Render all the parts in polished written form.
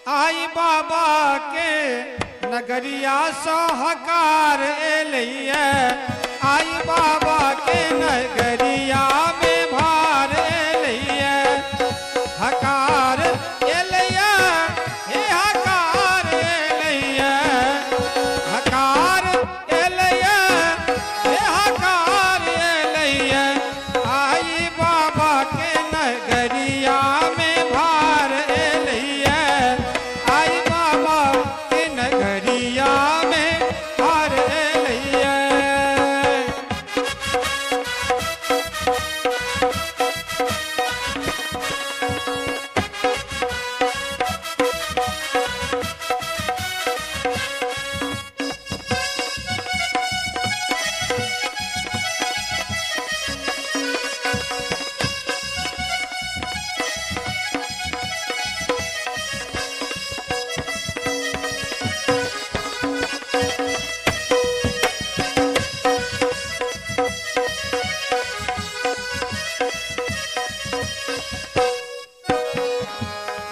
आई बाबा के नगरिया सहकार एलिए। आई बाबा के नगरिया में भार एलिए। हकार एलिए हे हकार एलिए। हकार एलिए हे हकार एलिए। आई बाबा के नगरिया में भार एलिए। आई बाबा के नगरिया में भार एलिए।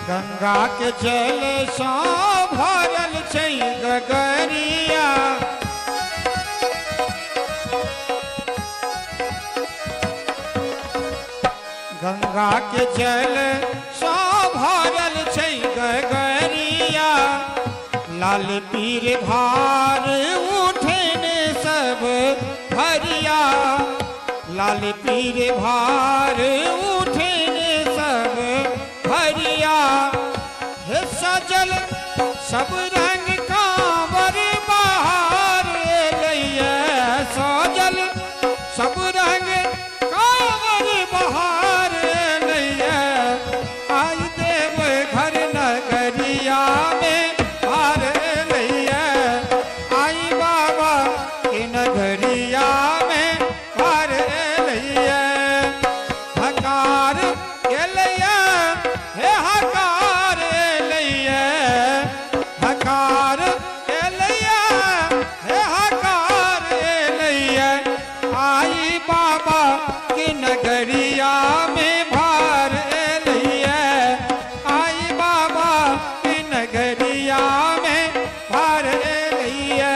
गंगा के जल सा भरल छै गगरिया। गंगा के जल सा भरल छै गगरिया। लाल पीर भार उठने सब भरिया। लाल पीर भार उठने सब भरिया। हे सजल सब रंग कांवर बाहर एलिए। सजल सब रंग कांवर बाहर एलिए। आई देव घर नगरिया में भार एलिए। आई बाबा के नगरिया में भार एलिए। हकार एलिए हे हकार एलिए। हकार एलिए हे हकार एलिए। आई बाबा के नगरिया में भार एलिए। आई बाबा के नगरिया में भार एलिए।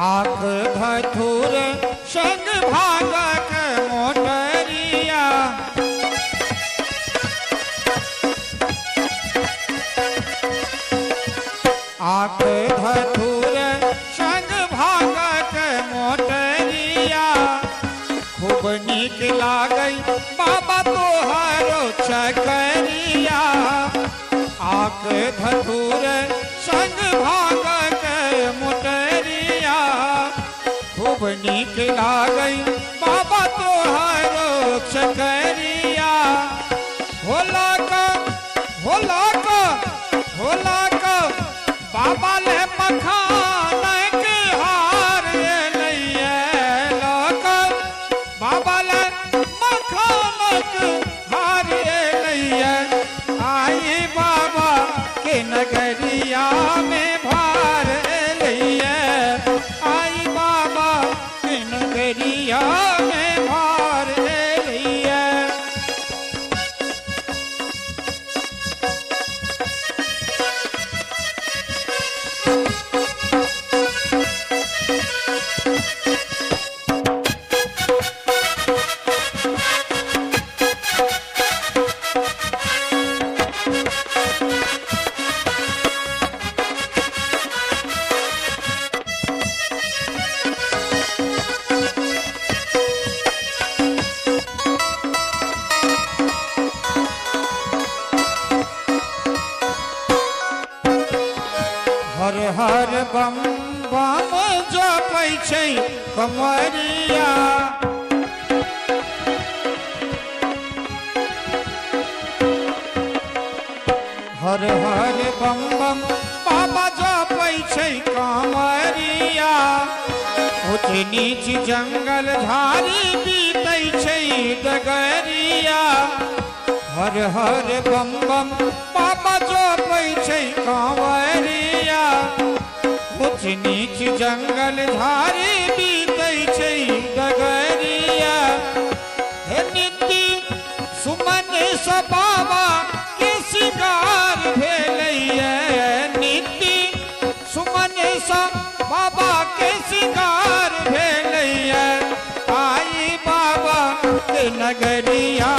आँख धथुर संग भागक मोटरिया। आँख धथुर संग भागक मोटरिया। खूब नीक लागई बाबा तोहरो चकरिया। आँख धथुर संग भागक मोटरिया। खूब नीक लागई बाबा तोहरो चकरिया। होला का होला का होला का बाबा ले मखान के हार एलिए। लोका बाबा ले मखान के हार एलिए। आई बाबा के नगरिया में भार एलिए। आई बाबा के नगरिया में भार एलिए। छै कमरिया। हर हर बम बम बाबा जपै छै कांवरिया। ऊँच नीच जंगल झाड़ी बीतै छै डगरिया। हर हर बम बम बाबा जपै छै कांवरिया। ऊँच नीच जंगल झाड़ी बीतै छै डगरिया। हे नित्य सुमन स बाबा के सिंगार भेलैया। नित्य सुमन स बाबा के सिंगार भेलैया। आई बाबा के नगरिया